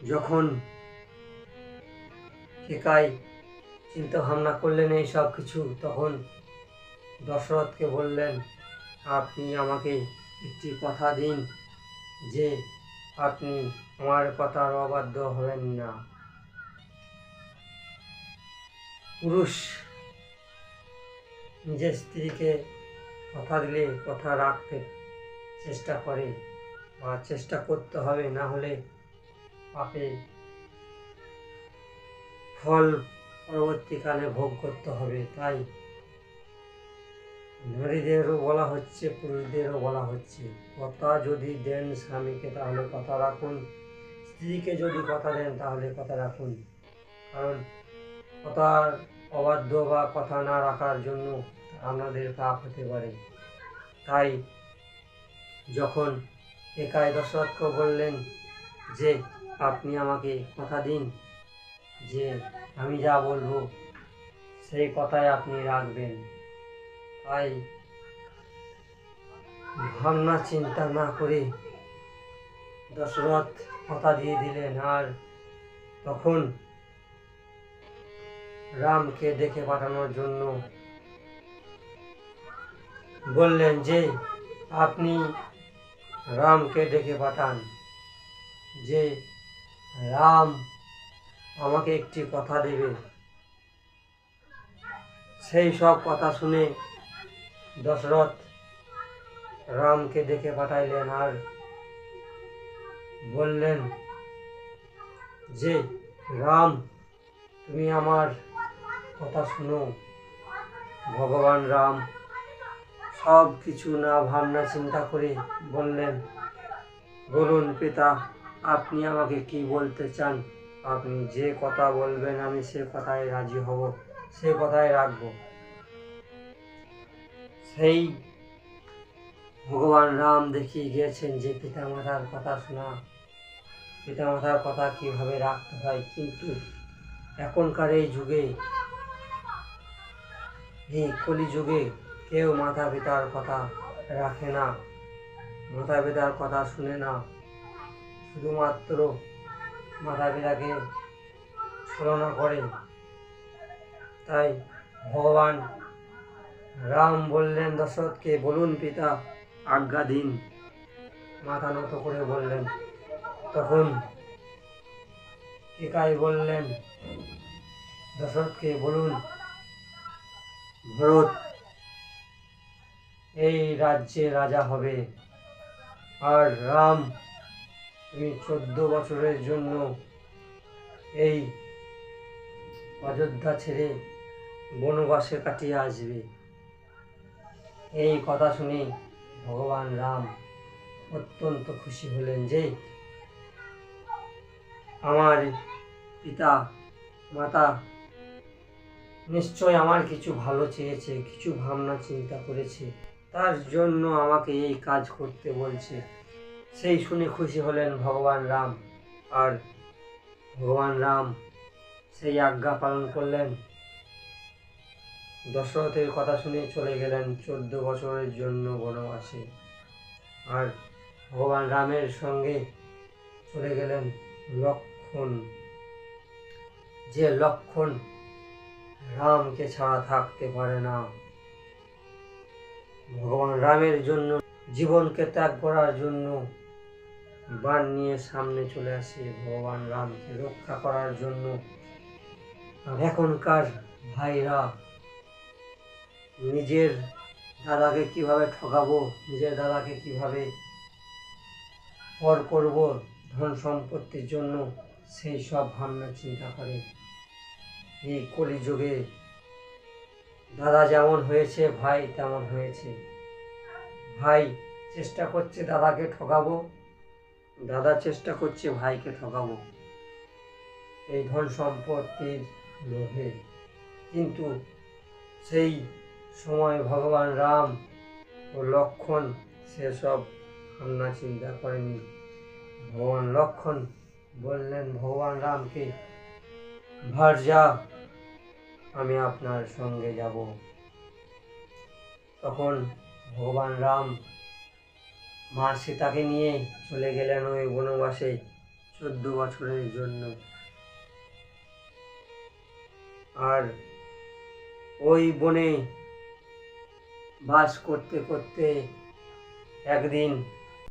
যখন কেকাই চিন্তা ভাবনা করলেন এই সব কিছু, তখন দশরথকে বললেন, আপনি আমাকে একটি কথা দিন যে আপনি আমার কথার অবাধ্য হবেন না। পুরুষ নিজের স্ত্রীকে কথা দিলে কথা রাখতে চেষ্টা করে বা চেষ্টা করতে হবে, না হলে পাপে ফল পরবর্তীকালে ভোগ করতে হবে। তাই নারীদেরও বলা হচ্ছে, পুরুষদেরও বলা হচ্ছে, কথা যদি দেন স্বামীকে তাহলে কথা রাখুন, স্ত্রীকে যদি কথা দেন তাহলে কথা রাখুন। কারণ কথার অবাধ্য বা কথা না রাখার জন্য আপনাদের পাপ হতে পারে। তাই যখন কেকাই দশরথকে বললেন যে আপনি আমাকে কথা দিন যে আমি যা বলবো সেই কথাই আপনি রাখবেন, তাই ভাবনা চিন্তা না করে দশরথ কথা দিয়ে দিলেন। আর তখন রামকে ডেকে পাঠানোর জন্য বললেন যে আপনি রামকে ডেকে পাঠান যে রাম আমাকে একটি কথা দেবে। সেই সব কথা শুনে দশরথ রামকে ডেকে পাঠাইলেন আর বললেন যে রাম, তুমি আমার কথা শুনো। ভগবান রাম সব কিছু না ভাবনা চিন্তা করে বললেন, বলুন পিতা, আপনি আমাকে কি বলতে চান? আপনি যে কথা বলবেন আমি সে কথায় রাজি হব, সে কথাই রাখবো। সেই ভগবান রাম দেখিয়ে গিয়েছেন যে পিতামাতার কথা শোনা, পিতামাতার কথা কিভাবে রাখতে হয়। কিন্তু এখনকার এই যুগে, এই কলিযুগে কেউ মাতা পিতার কথা রাখে না, মাতা পিতার কথা শুনে না, শুধুমাত্র মাতা পিতাকে ছলনা করে। তাই ভগবান রাম বললেন দশরথকে, বলুন পিতা, আজ্ঞা দিন। মাথা নত করে বললেন। তখন কেকাই বললেন দশরথকে, বলুন ভরত এই রাজ্যে রাজা হবে, আর রাম তুমি 14 বছরের জন্য এই অযোধ্যা ছেড়ে বনবাসে কাটিয়ে আসবে। এই কথা শুনে ভগবান রাম অত্যন্ত খুশি হলেন যে আমার পিতা মাতা নিশ্চয় আমার কিছু ভালো চেয়েছে, কিছু ভাবনা চিন্তা করেছে, তার জন্য আমাকে এই কাজ করতে বলছে। সেই শুনে খুশি হলেন ভগবান রাম, আর ভগবান রাম সেই আজ্ঞা পালন করলেন। দশরথের কথা শুনে চলে গেলেন 14 বছরের জন্য বনবাসে। আর ভগবান রামের সঙ্গে চলে গেলেন লক্ষ্মণ, যে লক্ষ্মণ রামকে ছাড়া থাকতে পারে না। ভগবান রামের জন্য জীবনকে ত্যাগ করার জন্য বাণ নিয়ে সামনে চলে আসে ভগবান রামকে রক্ষা করার জন্য। আর এখনকার ভাইরা নিজের দাদাকে কিভাবে ঠকাবো, নিজের দাদাকে কিভাবে পর করব ধন সম্পত্তির জন্য, সেই সব ভাবনা চিন্তা করে। এই কলিযুগে দাদা যেমন হয়েছে ভাই তেমন হয়েছে। ভাই চেষ্টা করছে দাদাকে ঠকাবো, দাদা চেষ্টা করছে ভাইকে ঠকাবো এই ধন সম্পত্তির লোভে। কিন্তু সেই সময় ভগবান রাম ও লক্ষ্মণ সেসব ভাবনা চিন্তা করেনি। ভগবান লক্ষ্মণ বললেন ভগবান রামকে, ভার্যা, আমি আপনার সঙ্গে যাব। তখন ভগবান রাম মা সীতাকে নিয়ে চলে গেলেন ওই বনবাসে 14 বছরের জন্য। আর ওই বনে বাস করতে করতে একদিন